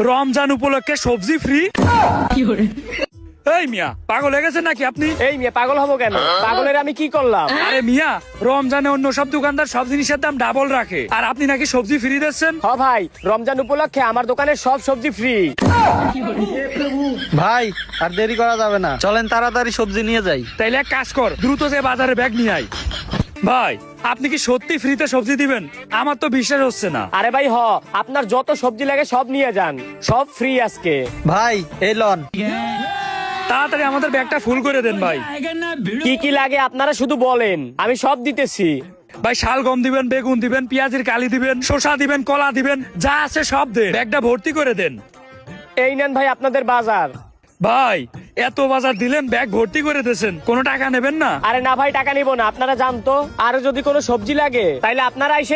রমজান উপলক্ষে সবজি ফ্রি। এই মিয়া পাগল হয়ে গেছে নাকি আপনি? এই মিয়া পাগল হবো কেন? পাগলের আমি কি করলাম? আরে মিয়া, রমজানে অন্য সব দোকানদার সব জিনিসের দাম ডাবল রাখে, আর আপনি নাকি সবজি ফ্রি দিচ্ছেন। হ ভাই, রমজান উপলক্ষে আমার দোকানে সব সবজি ফ্রি। ভাই আর দেরি করা যাবে না, চলেন তাড়াতাড়ি সবজি নিয়ে যাই। তাইলে এক কাজ কর, দ্রুত যে বাজারে ব্যাগ নিয়ে আয়। ভাই আপনি কি সত্যি ফ্রিতে সবজি দিবেন? আমার তো বিশ্বাস হচ্ছে না। আরে ভাই আপনার যত সবজি লাগে সব নিয়ে যান, সব ফ্রি আজকে। ভাই এই লন। তাড়াতাড়ি আমাদের ব্যাগটা ফুল করে দেন ভাই। কি কি লাগে আপনারা শুধু বলেন, আমি সব দিতেছি। ভাই শালগম দিবেন, বেগুন দিবেন, পেঁয়াজের কালি দিবেন, শসা দিবেন, কলা দিবেন, যা আছে সব দেন, ব্যাগটা ভর্তি করে দেন। এই নেন ভাই আপনাদের বাজার। ভাই এত বাজার দিলেন, ব্যাগ ভর্তি করে দিয়েছেন, কোনো টাকা নেবেন না? আরে না ভাই, টাকা নিব না, আপনারা জানতো। আরো যদি কোনো সবজি লাগে তাইলে আপনারা এসে